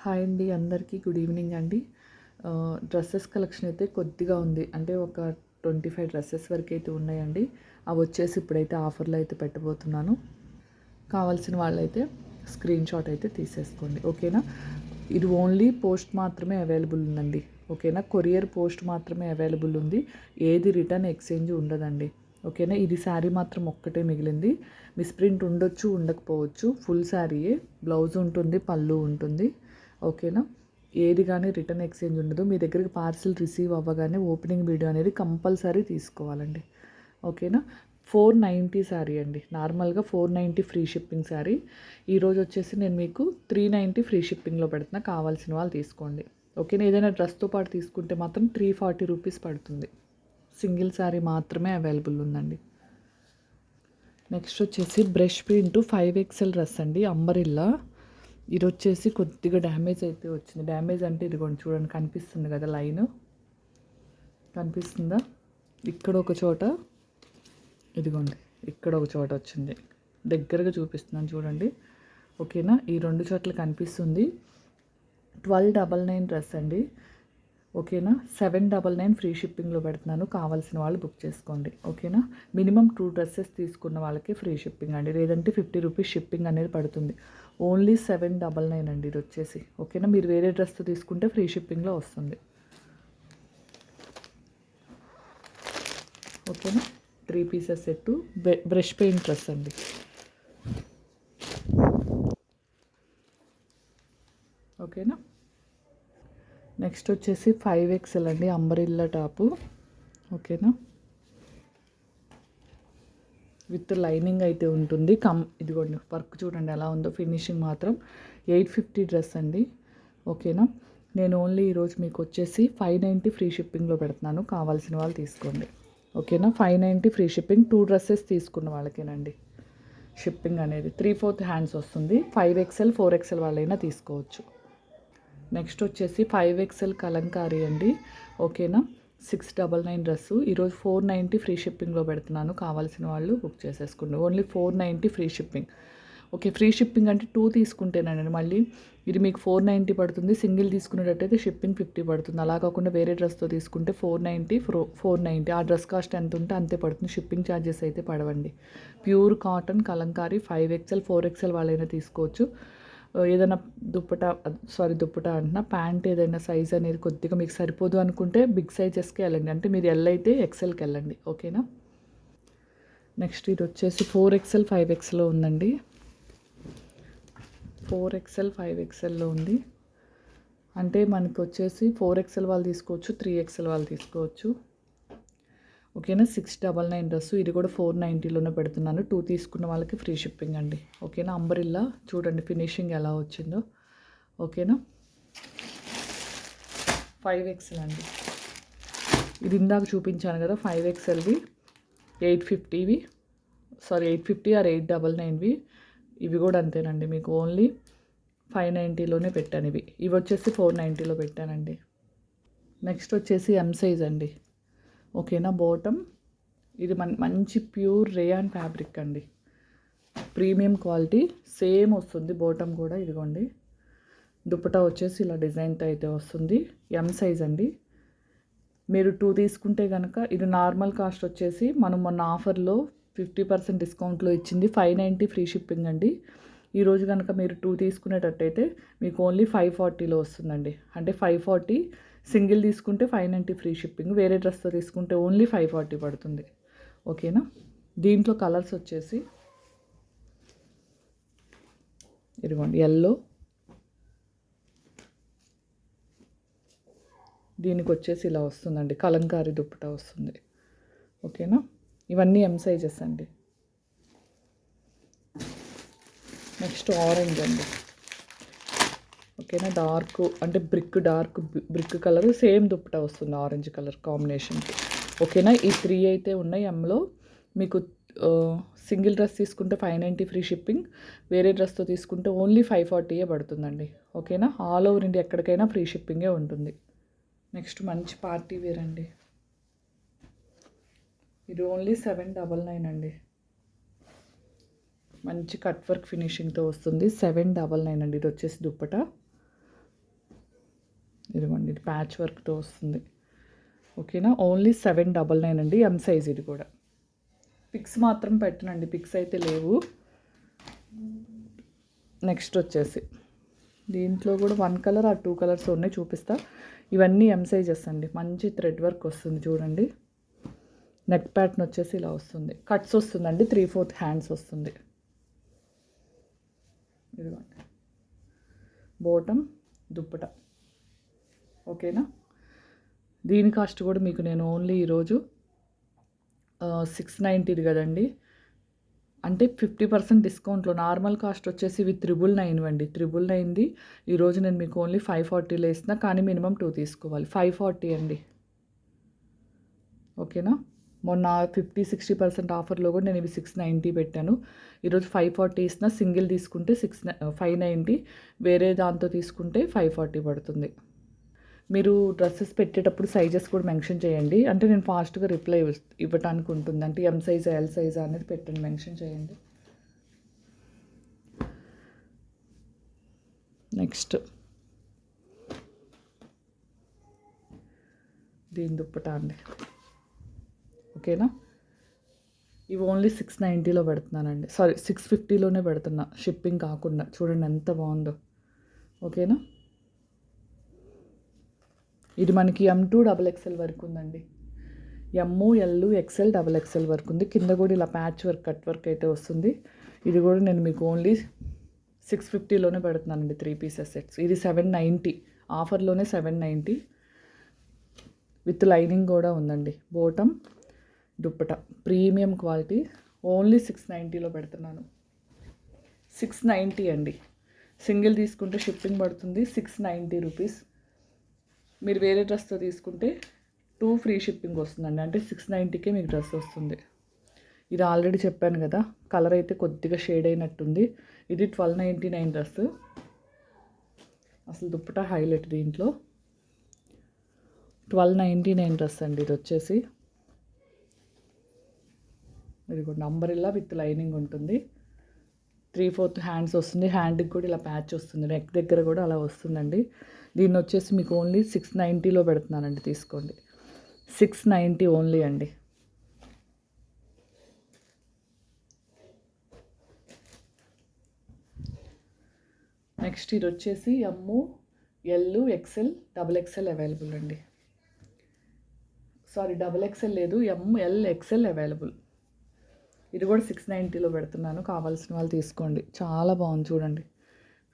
Hi అండి, అందరికీ good evening అండి. డ్రెస్సెస్ కలెక్షన్ అయితే కొద్దిగా ఉంది. అంటే ఒక 25 డ్రెస్సెస్ వరకు అయితే ఉన్నాయండి. అవి వచ్చేసి ఇప్పుడైతే ఆఫర్లో అయితే పెట్టబోతున్నాను. కావాల్సిన వాళ్ళైతే స్క్రీన్ షాట్ అయితే తీసేసుకోండి, ఓకేనా. ఇది ఓన్లీ పోస్ట్ మాత్రమే అవైలబుల్ ఉందండి, ఓకేనా. కొరియర్ పోస్ట్ మాత్రమే అవైలబుల్ ఉంది. ఏది రిటర్న్ ఎక్స్చేంజ్ ఉండదండి, ఓకేనా. ఇది శారీ మాత్రం ఒక్కటే మిగిలింది. మిస్ప్రింట్ ఉండొచ్చు, ఉండకపోవచ్చు. ఫుల్ శారీయే, బ్లౌజ్ ఉంటుంది, పళ్ళు ఉంటుంది, ఓకేనా. ఏది కానీ రిటర్న్ ఎక్స్చేంజ్ ఉండదు. మీ దగ్గరికి పార్సిల్ రిసీవ్ అవ్వగానే ఓపెనింగ్ వీడియో అనేది కంపల్సరీ తీసుకోవాలండి, ఓకేనా. 490 శారీ అండి. నార్మల్గా 490 ఫ్రీ షిప్పింగ్ శారీ. ఈరోజు వచ్చేసి నేను మీకు 390 ఫ్రీ షిప్పింగ్లో పెడుతున్నా. కావాల్సిన వాళ్ళు తీసుకోండి, ఓకేనా. ఏదైనా డ్రెస్తో పాటు తీసుకుంటే మాత్రం 340 రూపీస్ పడుతుంది. సింగిల్ శారీ మాత్రమే అవైలబుల్ ఉందండి. నెక్స్ట్ వచ్చేసి బ్రష్ ప్రింట్ 5XL డ్రెస్ అండి, అంబరిల్లా. ఇది వచ్చేసి కొద్దిగా డ్యామేజ్ అయితే వచ్చింది. డ్యామేజ్ అంటే ఇదిగోండి, చూడండి, కనిపిస్తుంది కదా, లైన్ కనిపిస్తుందా. ఇక్కడ ఒక చోట, ఇదిగోండి, ఇక్కడ ఒక చోట వచ్చింది. దగ్గరగా చూపిస్తున్నాను చూడండి, ఓకేనా. ఈ రెండు చోట్ల కనిపిస్తుంది. 1299 డ్రెస్ అండి, ఓకేనా. 799 ఫ్రీ షిప్పింగ్లో పెడుతున్నాను. కావాల్సిన వాళ్ళు బుక్ చేసుకోండి, ఓకేనా. మినిమం 2 డ్రెస్సెస్ తీసుకున్న వాళ్ళకి ఫ్రీ షిప్పింగ్ అండి, లేదంటే 50 రూపీస్ షిప్పింగ్ అనేది పడుతుంది. ఓన్లీ 799 అండి ఇది వచ్చేసి, ఓకేనా. మీరు వేరే డ్రెస్తో తీసుకుంటే ఫ్రీ షిప్పింగ్లో వస్తుంది, ఓకేనా. 3 pieces set brush paint dress అండి, ఓకేనా. నెక్స్ట్ వచ్చేసి 5XL అండి, అంబరిల్లా టాపు, ఓకేనా. విత్ లైనింగ్ అయితే ఉంటుంది. ఇదిగోండి, వర్క్ చూడండి ఎలా ఉందో. ఫినిషింగ్ మాత్రం 850 డ్రెస్ అండి, ఓకేనా. నేను ఓన్లీ ఈరోజు మీకు వచ్చేసి 590 ఫ్రీ షిప్పింగ్లో పెడుతున్నాను. కావాల్సిన వాళ్ళు తీసుకోండి, ఓకేనా. 590 ఫ్రీ షిప్పింగ్. 2 డ్రెస్సెస్ తీసుకున్న వాళ్ళకేనండి షిప్పింగ్ అనేది. 3/4 హ్యాండ్స్ వస్తుంది. 5XL 4XL వాళ్ళైనా తీసుకోవచ్చు. నెక్స్ట్ వచ్చేసి 5XL కలంకారీ అండి, ఓకేనా. 699 డ్రెస్సు. ఈరోజు 490 ఫ్రీ షిప్పింగ్లో పెడుతున్నాను. కావాల్సిన వాళ్ళు బుక్ చేసేసుకోండి. Only 490 free shipping, okay. Free shipping అంటే 2 తీసుకుంటేనండి. మళ్ళీ ఇది మీకు 490 పడుతుంది. సింగిల్ తీసుకునేటట్టయితే షిప్పింగ్ 50 పడుతుంది. అలా కాకుండా వేరే డ్రెస్తో తీసుకుంటే 490 ఆ డ్రెస్ కాస్ట్ ఎంత ఉంటే అంతే పడుతుంది. షిప్పింగ్ ఛార్జెస్ అయితే పడవండి. Pure cotton Kalamkari 5XL 4XL వాళ్ళైనా తీసుకోవచ్చు. ఏదైనా దుప్పట అంటున్నా, ప్యాంట్ ఏదైనా సైజ్ అనేది కొద్దిగా మీకు సరిపోదు అనుకుంటే బిగ్ సైజెస్కి వెళ్ళండి. అంటే మీరు ఎల్ అయితే ఎక్సెల్కి వెళ్ళండి, ఓకేనా. నెక్స్ట్ ఇది వచ్చేసి 4XL 5XLలో ఉందండి. 4XL 5XLలో ఉంది. అంటే మనకు వచ్చేసి 4XL వాళ్ళు తీసుకోవచ్చు, 3XL వాళ్ళు తీసుకోవచ్చు, ఓకేనా. 699 డ్రెస్సు. ఇది కూడా 490లోనే పెడుతున్నాను. 2 తీసుకున్న వాళ్ళకి ఫ్రీ షిప్పింగ్ అండి, ఓకేనా. అంబరిల్లా చూడండి ఫినిషింగ్ ఎలా వచ్చిందో, ఓకేనా. 5XL అండి. ఇది ఇందాక చూపించాను కదా 5XLవి 850వి, 850 ఆర్ 899వి. ఇవి కూడా అంతేనండి, మీకు ఓన్లీ 590లోనే పెట్టాను. ఇవి వచ్చేసి 490లో పెట్టానండి. నెక్స్ట్ వచ్చేసి ఎం సైజ్ అండి, ఓకేనా. బాటమ్ ఇది మంచి ప్యూర్ రేయాన్ ఫ్యాబ్రిక్ అండి, ప్రీమియం క్వాలిటీ. సేమ్ వస్తుంది బాటమ్ కూడా. ఇదిగోండి, దుప్పటా వచ్చేసి ఇలా డిజైన్తో అయితే వస్తుంది. ఎం సైజ్ అండి. మీరు 2 తీసుకుంటే కనుక ఇది నార్మల్ కాస్ట్ వచ్చేసి మనం మొన్న ఆఫర్లో 50% డిస్కౌంట్లో ఇచ్చింది 590 ఫ్రీ షిప్పింగ్ అండి. ఈరోజు కనుక మీరు 2 తీసుకునేటట్టయితే మీకు ఓన్లీ 540లో వస్తుందండి. అంటే 540 సింగిల్ తీసుకుంటే 590 ఫ్రీ షిప్పింగ్. వేరే డ్రెస్తో తీసుకుంటే ఓన్లీ 540 పడుతుంది, ఓకేనా. దీంట్లో కలర్స్ వచ్చేసి ఇదిగోండి, ఎల్లో, దీనికి వచ్చేసి ఇలా వస్తుందండి, కలంకారీ దుప్పటా వస్తుంది, ఓకేనా. ఇవన్నీ ఎం సైజెస్ అండి. నెక్స్ట్ ఆరెంజ్ అండి, ఓకేనా. Dark brick colour, same dupatta వస్తుంది ఆరెంజ్ కలర్ కాంబినేషన్కి, ఓకేనా. ఈ 3 అయితే ఉన్నాయి ఎంలో. మీకు సింగిల్ డ్రెస్ తీసుకుంటే 590 ఫ్రీ షిప్పింగ్. వేరే డ్రెస్తో తీసుకుంటే ఓన్లీ 540 పడుతుందండి, ఓకేనా. ఆల్ ఓవర్ ఇండియా ఎక్కడికైనా ఫ్రీ షిప్పింగే ఉంటుంది. నెక్స్ట్ మంచి పార్టీ వేర్ అండి. ఇది ఓన్లీ 799 అండి. మంచి కట్ వర్క్ ఫినిషింగ్తో వస్తుంది. 799 అండి. ఇది వచ్చేసి దుప్పటా, ఇదిగోండి, ఇది ప్యాచ్ వర్క్తో వస్తుంది. ఓకేనా, ఓన్లీ 799 అండి. ఎం సైజ్ ఇది కూడా. పిక్స్ మాత్రం పెట్టనండి, పిక్స్ అయితే లేవు. నెక్స్ట్ వచ్చేసి దీంట్లో కూడా 1 కలర్ ఆ 2 కలర్స్ ఉన్నాయి, చూపిస్తా. ఇవన్నీ ఎం సైజెస్ అండి. మంచి థ్రెడ్ వర్క్ వస్తుంది చూడండి. నెక్ ప్యాటర్న్ వచ్చేసి ఇలా వస్తుంది, కట్స్ వస్తుందండి, 3/4 హ్యాండ్స్ వస్తుంది. ఇదిగోండి బోటం దుప్పట. ఓకేనా, దీని కాస్ట్ కూడా మీకు నేను ఓన్లీ ఈరోజు 690 కదండి, అంటే 50% డిస్కౌంట్లో. నార్మల్ కాస్ట్ వచ్చేసి ఇవి 999 అండి. 999ది ఈరోజు నేను మీకు ఓన్లీ 540లో ఇస్తున్నా, కానీ మినిమం 2 తీసుకోవాలి. 540 అండి. ఓకేనా, మొన్న 50-60% ఆఫర్లో కూడా నేను ఇవి 690 పెట్టాను. ఈరోజు 540 ఇస్తున్నా. సింగిల్ తీసుకుంటే 590, వేరే దాంతో తీసుకుంటే 540 పడుతుంది. మీరు డ్రెస్సెస్ పెట్టేటప్పుడు సైజెస్ కూడా మెన్షన్ చేయండి, అంటే నేను ఫాస్ట్గా రిప్లై ఇవ్వటానికి ఉంటుంది. అంటే ఎం సైజా ఎల్ సైజా అనేది పెట్టండి, మెన్షన్ చేయండి. నెక్స్ట్ దీని దుప్పటా అండి. ఓకేనా, ఇవి ఓన్లీ 690లో పెడుతున్నానండి. సారీ, 650లోనే పెడుతున్నా, షిప్పింగ్ కాకుండా. చూడండి ఎంత బాగుందో. ఓకేనా, ఇది మనకి M2 XXL వరకు ఉందండి. ML XL XXL వరకు ఉంది. కింద కూడా ఇలా ప్యాచ్ వర్క్ కట్ వర్క్ అయితే వస్తుంది. ఇది కూడా నేను మీకు ఓన్లీ 650లోనే పెడుతున్నానండి. 3 పీసెస్ సెట్స్. ఇది 790, ఆఫర్లోనే 790 విత్ లైనింగ్ కూడా ఉందండి. Bottom dupatta premium quality, only 690లో పెడుతున్నాను. 690 అండి. సింగిల్ తీసుకుంటే షిప్పింగ్ పడుతుంది 690 రూపీస్. మీరు వేరే డ్రెస్తో తీసుకుంటే 2 ఫ్రీ షిప్పింగ్ వస్తుందండి, అంటే 690కే మీకు డ్రెస్ వస్తుంది. ఇది ఆల్రెడీ చెప్పాను కదా, కలర్ అయితే కొద్దిగా షేడ్ అయినట్టుంది. ఇది 1299 డ్రెస్. అసలు దుప్పట హైలైట్ దీంట్లో. 1299 డ్రెస్ అండి ఇది వచ్చేసి. ఇది కూడా నంబరిల్లా విత్ లైనింగ్ ఉంటుంది. 3/4 హ్యాండ్స్ వస్తుంది. హ్యాండ్కి కూడా ఇలా ప్యాచ్ వస్తుంది, నెక్ దగ్గర కూడా అలా వస్తుందండి. దీన్ని వచ్చేసి మీకు ఓన్లీ 690లో పెడుతున్నానండి, తీసుకోండి. 690 ఓన్లీ అండి. నెక్స్ట్ ఇది వచ్చేసి ML XL XXL అవైలబుల్ అండి. సారీ, XXL లేదు, ML XL అవైలబుల్. ఇది కూడా 690లో పెడుతున్నాను, కావాల్సిన వాళ్ళు తీసుకోండి. చాలా బాగుంది చూడండి,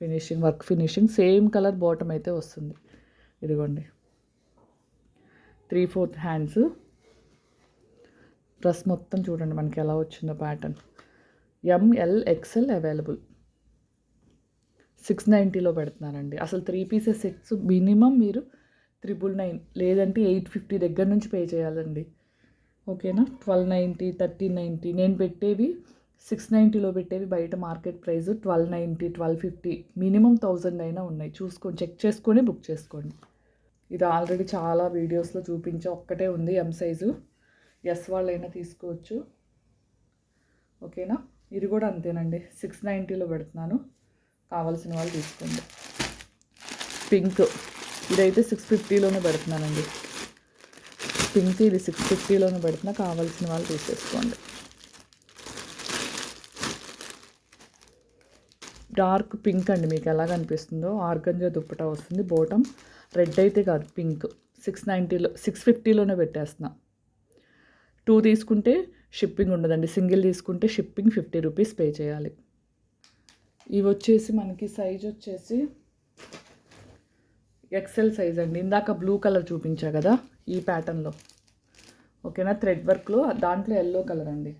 finishing, work finishing. Same colour bottom అయితే వస్తుంది. ఇదిగోండి 3/4 హ్యాండ్స్. డ్రెస్ మొత్తం చూడండి మనకి ఎలా వచ్చిందో ప్యాటర్న్. ML XL available. 690లో పెడుతున్నానండి. అసలు 3 పీసెస్ సెట్స్ మినిమం మీరు 999 లేదంటే 850 దగ్గర నుంచి పే చేయాలండి. ఓకేనా, 1290, 1390. నేను పెట్టేవి 690లో పెట్టేవి బయట మార్కెట్ ప్రైస్ 1290, 1250, మినిమం 1000 అయినా ఉన్నాయి. చూసుకొని చెక్ చేసుకొని బుక్ చేసుకోండి. ఇది ఆల్రెడీ చాలా వీడియోస్లో చూపించే ఒక్కటే ఉంది ఎం సైజు. ఎస్ వాళ్ళైనా తీసుకోవచ్చు. ఓకేనా, ఇది కూడా అంతేనండి, 690లో పెడుతున్నాను, కావాల్సిన వాళ్ళు తీసుకోండి. పింక్, ఇదైతే 650లోనే పెడుతున్నానండి. పింక్ ఇది 650లోనే పెడుతున్నా, కావాల్సిన వాళ్ళు తీసేసుకోండి. డార్క్ పింక్ అండి, మీకు ఎలా కనిపిస్తుందో. ఆర్గంజా దుప్పటా వస్తుంది. బోటం రెడ్ అయితే కాదు, పింక్. 690లో 650లోనే పెట్టేస్తున్నా. 2 తీసుకుంటే షిప్పింగ్ ఉండదండి, సింగిల్ తీసుకుంటే షిప్పింగ్ 50 రూపీస్ పే చేయాలి. ఇవి వచ్చేసి మనకి సైజ్ వచ్చేసి XL సైజ్ అండి. ఇందాక బ్లూ కలర్ చూపించా కదా ఈ ప్యాటర్న్లో. ఓకేనా, థ్రెడ్ వర్క్లో, దాంట్లో ఎల్లో కలర్ అండి.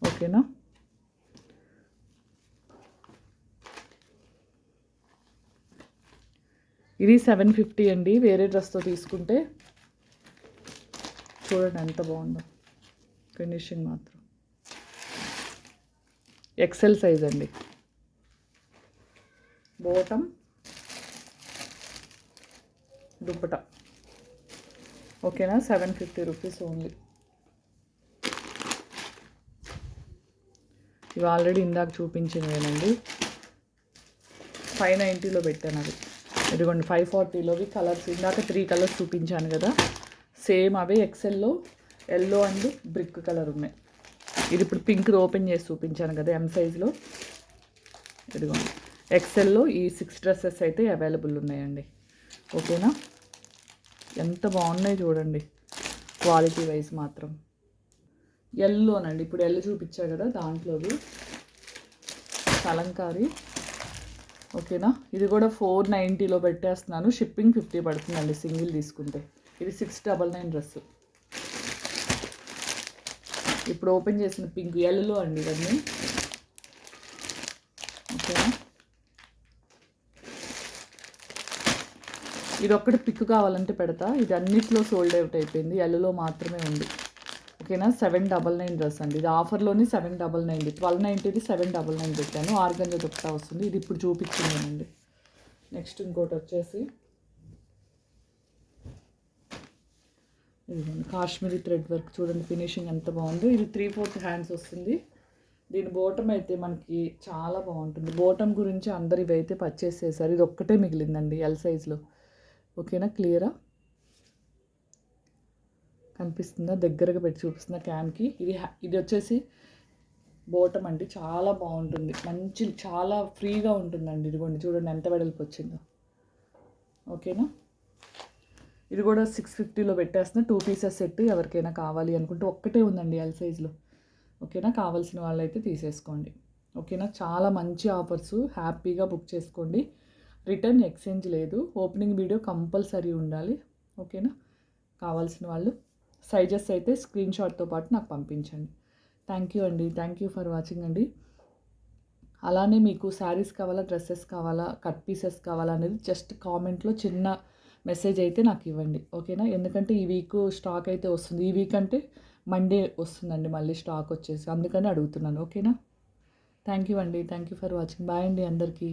ఓకేనా, ఇది 750 అండి. వేరే డ్రెస్తో తీసుకుంటే చూడండి ఎంత బాగుందో ఫినిషింగ్ మాత్రం. XL సైజ్ అండి. బోటం దుప్పట. ఓకేనా, 750 రూపీస్ ఓన్లీ. ఇవి ఆల్రెడీ ఇందాక చూపించినవేనండి. 590లో పెట్టాను అవి. ఇదిగోండి 540లోవి కలర్స్ ఇందాక 3 కలర్స్ చూపించాను కదా, సేమ్ అవే ఎక్సెల్లో ఎల్లో అండ్ బ్రిక్ కలర్ ఉన్నాయి. ఇది ఇప్పుడు పింక్ ఓపెన్ చేసి చూపించాను కదా ఎం సైజులో. ఇదిగోండి ఎక్సెల్లో ఈ 6 డ్రెస్సెస్ అయితే అవైలబుల్ ఉన్నాయండి. ఓకేనా, ఎంత బాగున్నాయి చూడండి క్వాలిటీ వైజ్ మాత్రం. ఎల్లోనండి, ఇప్పుడు ఎల్లో చూపించా కదా దాంట్లోవి కలంకారీ. ఓకేనా, ఇది కూడా 490లో పెట్టేస్తున్నాను, షిప్పింగ్ 50 పడుతుందండి సింగిల్ తీసుకుంటే. ఇది 699 డ్రెస్. ఇప్పుడు ఓపెన్ చేసిన పింక్ ఎల్లో అండి ఇవన్నీ. ఓకేనా, ఇది ఒక్కటి పిక్ కావాలంటే పెడతా, ఇది అన్నిట్లో సోల్డ్ అవుట్ అయిపోయింది, ఎల్లులో మాత్రమే ఉంది. ఓకేనా, 799 డ్రెస్ అండి, ఇది ఆఫర్లోని 799, 1290ది 799 పెట్టాను. ఆర్గంజా దొక్కుతా వస్తుంది, ఇది ఇప్పుడు చూపించిందేనండి. నెక్స్ట్ ఇంకోటి వచ్చేసి ఇదిగోండి కాశ్మీరీ థ్రెడ్ వర్క్ చూడండి, ఫినిషింగ్ ఎంత బాగుందో. ఇది 3/4 హ్యాండ్స్ వస్తుంది. దీని బోటం అయితే మనకి చాలా బాగుంటుంది. బోటం గురించి అందరు ఇవైతే పర్చేస్ చేశారు, ఇది ఒక్కటే మిగిలిందండి ఎల్ సైజ్లో. ఓకేనా, క్లియరా కనిపిస్తుందా, దగ్గరగా పెట్టి చూపిస్తున్న క్యామ్కి. ఇది వచ్చేసి బోటం అండి, చాలా బాగుంటుంది, మంచి చాలా ఫ్రీగా ఉంటుందండి. ఇదిగోండి చూడండి ఎంత వెడల్పు వచ్చిందో. ఓకేనా, ఇది కూడా 650లో పెట్టేస్తున్నా. 2 పీసెస్ సెట్, ఎవరికైనా కావాలి అనుకుంటే ఒక్కటే ఉందండి ఎల్ సైజ్లో. ఓకేనా, కావాల్సిన వాళ్ళైతే తీసేసుకోండి. ఓకేనా, చాలా మంచి ఆఫర్స్, హ్యాపీగా బుక్ చేసుకోండి. రిటర్న్ ఎక్స్చేంజ్ లేదు, ఓపెనింగ్ వీడియో కంపల్సరీ ఉండాలి. ఓకేనా, కావాల్సిన వాళ్ళు సైజెస్ అయితే స్క్రీన్ షాట్తో పాటు నాకు పంపించండి. థ్యాంక్ యూ అండి, థ్యాంక్ యూ ఫర్ వాచింగ్ అండి. అలానే మీకు శారీస్ కావాలా, డ్రెస్సెస్ కావాలా, కట్ పీసెస్ కావాలా అనేది జస్ట్ కామెంట్లో చిన్న మెసేజ్ అయితే నాకు ఇవ్వండి. ఓకేనా, ఎందుకంటే ఈ వీక్ స్టాక్ అయితే వస్తుంది, ఈ వీక్ అంటే మండే వస్తుందండి మళ్ళీ స్టాక్ వచ్చేసి, అందుకని అడుగుతున్నాను. ఓకేనా, థ్యాంక్ యూ అండి, thank you for watching. Bye అండి అందరికీ.